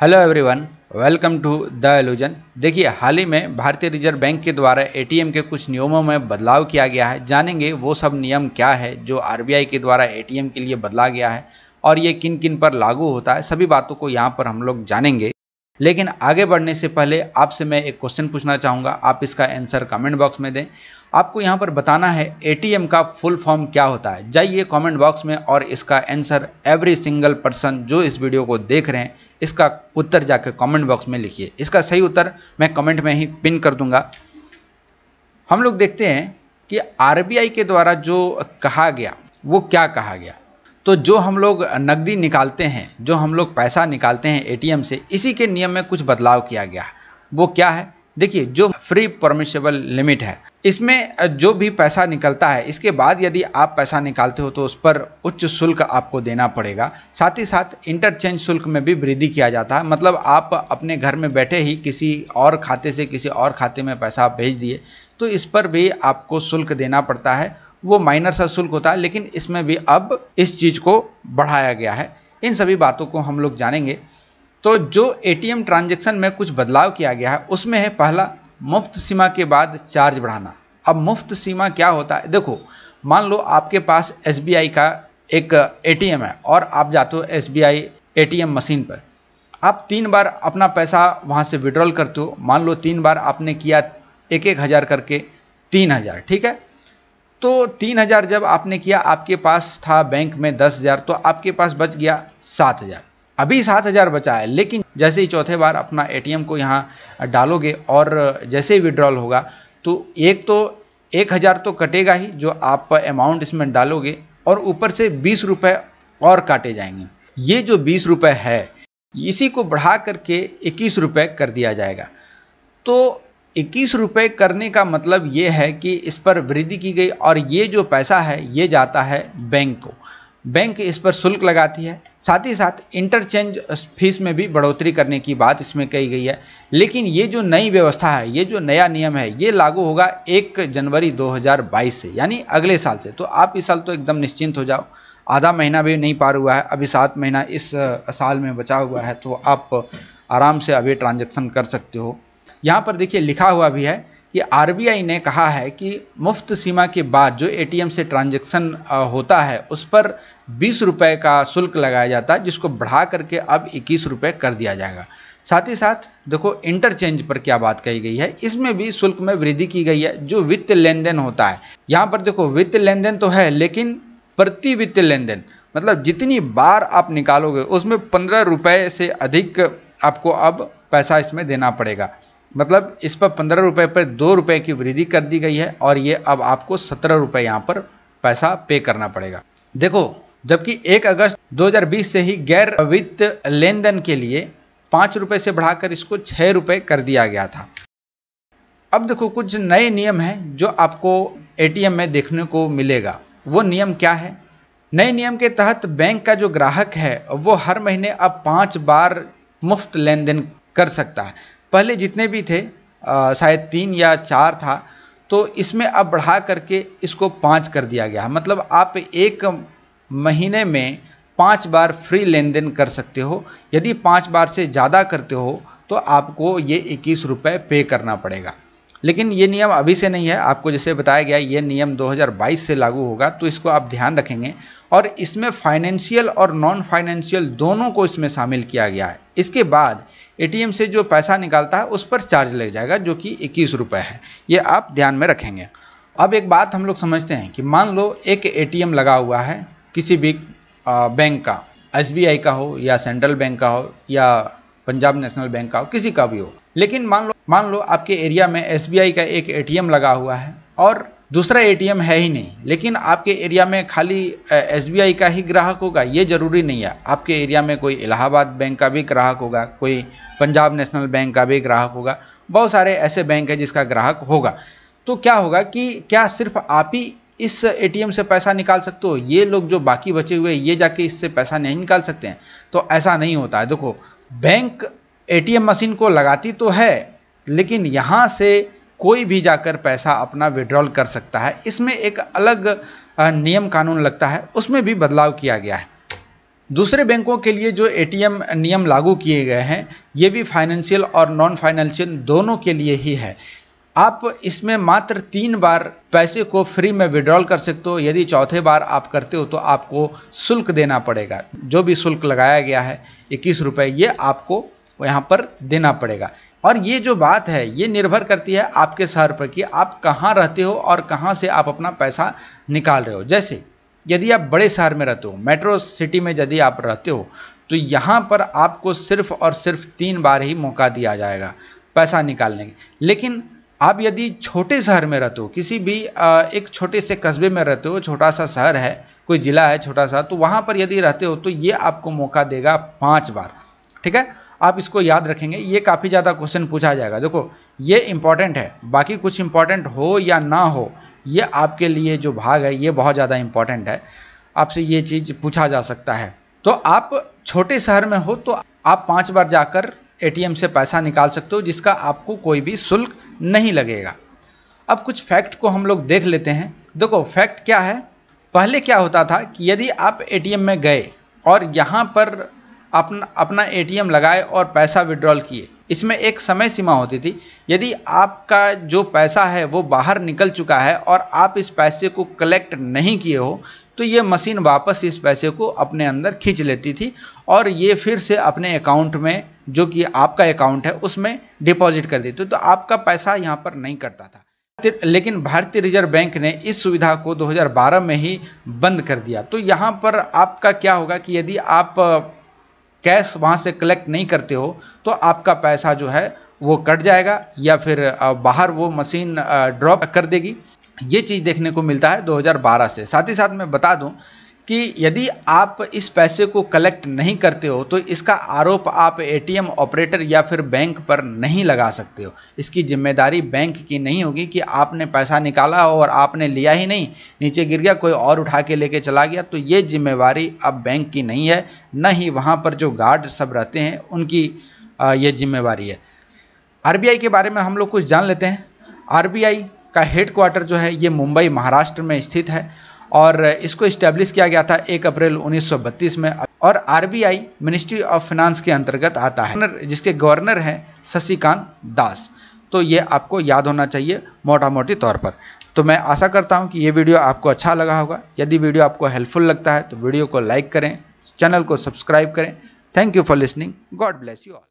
Hello everyone, welcome to the illusion. देखिए, हाल ही में भारतीय रिजर्व बैंक के द्वारा एटीएम के कुछ नियमों में बदलाव किया गया है। जानेंगे वो सब नियम क्या है जो आरबीआई के द्वारा एटीएम के लिए बदला गया है और ये किन किन पर लागू होता है। सभी बातों को यहाँ पर हम लोग जानेंगे। लेकिन आगे बढ़ने से पहले आपसे मैं एक क्वेश्चन पूछना चाहूँगा, आप इसका आंसर कमेंट बॉक्स में दें। आपको यहाँ पर बताना है एटीएम का फुल फॉर्म क्या होता है। जाइए कमेंट बॉक्स में और इसका आंसर एवरी सिंगल पर्सन जो इस वीडियो को देख रहे हैं इसका उत्तर जाकर कमेंट बॉक्स में लिखिए। इसका सही उत्तर मैं कमेंट में ही पिन कर दूंगा। हम लोग देखते हैं कि आरबीआई के द्वारा जो कहा गया वो क्या कहा गया। तो जो हम लोग नकदी निकालते हैं, जो हम लोग पैसा निकालते हैं एटीएम से, इसी के नियम में कुछ बदलाव किया गया है। वो क्या है? देखिए, जो फ्री परमिशेबल लिमिट है, इसमें जो भी पैसा निकलता है इसके बाद यदि आप पैसा निकालते हो तो उस पर उच्च शुल्क आपको देना पड़ेगा। साथ ही साथ इंटरचेंज शुल्क में भी वृद्धि किया जाता है। मतलब आप अपने घर में बैठे ही किसी और खाते से किसी और खाते में पैसा भेज दिए तो इस पर भी आपको शुल्क देना पड़ता है। वो माइनर सा शुल्क होता है, लेकिन इसमें भी अब इस चीज़ को बढ़ाया गया है। इन सभी बातों को हम लोग जानेंगे। तो जो एटीएम ट्रांजैक्शन में कुछ बदलाव किया गया है उसमें है पहला, मुफ्त सीमा के बाद चार्ज बढ़ाना। अब मुफ्त सीमा क्या होता है? देखो, मान लो आपके पास एसबीआई का एक एटीएम है और आप जाते हो एसबीआई एटीएम मशीन पर। आप 3 बार अपना पैसा वहां से विड्रॉल करते हो। मान लो 3 बार आपने किया 1-1 हज़ार करके 3000, ठीक है। तो 3000 जब आपने किया, आपके पास था बैंक में 10,000, तो आपके पास बच गया 7,000। अभी 7,000 बचा है, लेकिन जैसे ही चौथे बार अपना एटीएम को यहाँ डालोगे और जैसे ही विड्रॉल होगा तो 1,000 तो कटेगा ही जो आप अमाउंट इसमें डालोगे, और ऊपर से 20 रुपये और काटे जाएंगे। ये जो 20 रुपये है इसी को बढ़ा करके 21 रुपये कर दिया जाएगा। तो 21 रुपये करने का मतलब ये है कि इस पर वृद्धि की गई और ये जो पैसा है ये जाता है बैंक को। बैंक इस पर शुल्क लगाती है। साथ ही साथ इंटरचेंज फीस में भी बढ़ोतरी करने की बात इसमें कही गई है। लेकिन ये जो नई व्यवस्था है, ये जो नया नियम है, ये लागू होगा 1 जनवरी 2022 से, यानी अगले साल से। तो आप इस साल तो एकदम निश्चिंत हो जाओ। आधा महीना भी नहीं पार हुआ है, अभी 7 महीना इस साल में बचा हुआ है, तो आप आराम से अभी ट्रांजेक्शन कर सकते हो। यहाँ पर देखिए लिखा हुआ भी है कि आरबीआई ने कहा है कि मुफ्त सीमा के बाद जो एटीएम से ट्रांजैक्शन होता है उस पर 20 रुपये का शुल्क लगाया जाता है, जिसको बढ़ा करके अब 21 रुपये कर दिया जाएगा। साथ ही साथ देखो इंटरचेंज पर क्या बात कही गई है, इसमें भी शुल्क में वृद्धि की गई है। जो वित्त लेन देन होता है, यहाँ पर देखो वित्त लेन देन तो है, लेकिन प्रति वित्त लेन देन मतलब जितनी बार आप निकालोगे उसमें 15 रुपये से अधिक आपको अब पैसा इसमें देना पड़ेगा। मतलब इस पर 15 रुपये पर 2 रुपये की वृद्धि कर दी गई है और ये अब आपको 17 रुपये यहाँ पर पैसा पे करना पड़ेगा। देखो, जबकि 1 अगस्त 2020 से ही गैर वित्त लेन देन के लिए 5 रुपये से बढ़ाकर इसको 6 रुपये कर दिया गया था। अब देखो कुछ नए नियम हैं जो आपको एटीएम में देखने को मिलेगा। वो नियम क्या है? नए नियम के तहत बैंक का जो ग्राहक है वो हर महीने अब 5 बार मुफ्त लेन देन कर सकता है। पहले जितने भी थे शायद 3 या 4 था, तो इसमें अब बढ़ा करके इसको 5 कर दिया गया। मतलब आप 1 महीने में 5 बार फ्री लेन देन कर सकते हो। यदि 5 बार से ज़्यादा करते हो तो आपको ये 21 रुपये पे करना पड़ेगा। लेकिन ये नियम अभी से नहीं है, आपको जैसे बताया गया ये नियम 2022 से लागू होगा, तो इसको आप ध्यान रखेंगे। और इसमें फाइनेंशियल और नॉन फाइनेंशियल दोनों को इसमें शामिल किया गया है। इसके बाद एटीएम से जो पैसा निकालता है उस पर चार्ज लग जाएगा जो कि 21 रुपये है। ये आप ध्यान में रखेंगे। अब एक बात हम लोग समझते हैं कि मान लो एक एटीएम लगा हुआ है किसी भी बैंक का, एसबीआई का हो या सेंट्रल बैंक का हो या पंजाब नेशनल बैंक का हो, किसी का भी हो। लेकिन मान लो आपके एरिया में एसबीआई का एक एटीएम लगा हुआ है और दूसरा एटीएम है ही नहीं, लेकिन आपके एरिया में खाली एसबीआई का ही ग्राहक होगा, ये जरूरी नहीं है। आपके एरिया में कोई इलाहाबाद बैंक का भी ग्राहक होगा, कोई पंजाब नेशनल बैंक का भी ग्राहक होगा, बहुत सारे ऐसे बैंक है जिसका ग्राहक होगा। तो क्या होगा कि क्या सिर्फ आप ही इस एटीएम से पैसा निकाल सकते हो? ये लोग जो बाकी बचे हुए ये जाके इससे पैसा नहीं निकाल सकते हैं? तो ऐसा नहीं होता है। देखो, बैंक एटीएम मशीन को लगाती तो है, लेकिन यहाँ से कोई भी जाकर पैसा अपना विड्रॉल कर सकता है। इसमें एक अलग नियम कानून लगता है, उसमें भी बदलाव किया गया है। दूसरे बैंकों के लिए जो एटीएम नियम लागू किए गए हैं ये भी फाइनेंशियल और नॉन फाइनेंशियल दोनों के लिए ही है। आप इसमें मात्र 3 बार पैसे को फ्री में विड्रॉल कर सकते हो। यदि चौथे बार आप करते हो तो आपको शुल्क देना पड़ेगा। जो भी शुल्क लगाया गया है 21 रुपये, ये आपको यहाँ पर देना पड़ेगा। और ये जो बात है ये निर्भर करती है आपके शहर पर कि आप कहाँ रहते हो और कहाँ से आप अपना पैसा निकाल रहे हो। जैसे यदि आप बड़े शहर में रहते हो, मेट्रो सिटी में यदि आप रहते हो, तो यहाँ पर आपको सिर्फ और सिर्फ 3 बार ही मौका दिया जाएगा पैसा निकालने के। लेकिन आप यदि छोटे शहर में रहते हो, किसी भी एक छोटे से कस्बे में रहते हो, छोटा सा शहर है, कोई ज़िला है छोटा सा, तो वहाँ पर यदि रहते हो तो ये आपको मौका देगा 5 बार। ठीक है, आप इसको याद रखेंगे। ये काफ़ी ज़्यादा क्वेश्चन पूछा जाएगा। देखो ये इंपॉर्टेंट है, बाकी कुछ इंपॉर्टेंट हो या ना हो, ये आपके लिए जो भाग है ये बहुत ज़्यादा इंपॉर्टेंट है। आपसे ये चीज़ पूछा जा सकता है। तो आप छोटे शहर में हो तो आप 5 बार जाकर एटीएम से पैसा निकाल सकते हो, जिसका आपको कोई भी शुल्क नहीं लगेगा। अब कुछ फैक्ट को हम लोग देख लेते हैं। देखो फैक्ट क्या है, पहले क्या होता था कि यदि आप एटीएम में गए और यहाँ पर अपना एटीएम लगाए और पैसा विड्रॉल किए, इसमें एक समय सीमा होती थी। यदि आपका जो पैसा है वो बाहर निकल चुका है और आप इस पैसे को कलेक्ट नहीं किए हो तो ये मशीन वापस इस पैसे को अपने अंदर खींच लेती थी और ये फिर से अपने अकाउंट में, जो कि आपका अकाउंट है, उसमें डिपॉजिट कर देती। तो आपका पैसा यहाँ पर नहीं कटता था। लेकिन भारतीय रिजर्व बैंक ने इस सुविधा को 2012 में ही बंद कर दिया। तो यहाँ पर आपका क्या होगा कि यदि आप कैश वहाँ से कलेक्ट नहीं करते हो तो आपका पैसा जो है वो कट जाएगा या फिर बाहर वो मशीन ड्रॉप कर देगी। ये चीज़ देखने को मिलता है 2012 से। साथ ही साथ मैं बता दूं कि यदि आप इस पैसे को कलेक्ट नहीं करते हो तो इसका आरोप आप एटीएम ऑपरेटर या फिर बैंक पर नहीं लगा सकते हो। इसकी जिम्मेदारी बैंक की नहीं होगी कि आपने पैसा निकाला और आपने लिया ही नहीं, नीचे गिर गया, कोई और उठा के लेके चला गया, तो ये जिम्मेवारी अब बैंक की नहीं है, न ही वहाँ पर जो गार्ड सब रहते हैं उनकी ये जिम्मेवारी है। आरबीआई के बारे में हम लोग कुछ जान लेते हैं। आरबीआई का हेडक्वार्टर जो है ये मुंबई महाराष्ट्र में स्थित है और इसको इस्टेब्लिश किया गया था 1 अप्रैल 1932 में। और आरबीआई मिनिस्ट्री ऑफ फाइनेंस के अंतर्गत आता है, जिसके गवर्नर हैं शशिकांत दास। तो ये आपको याद होना चाहिए मोटा मोटी तौर पर। तो मैं आशा करता हूँ कि ये वीडियो आपको अच्छा लगा होगा। यदि वीडियो आपको हेल्पफुल लगता है तो वीडियो को लाइक करें, चैनल को सब्सक्राइब करें। Thank you for listening. God bless you all.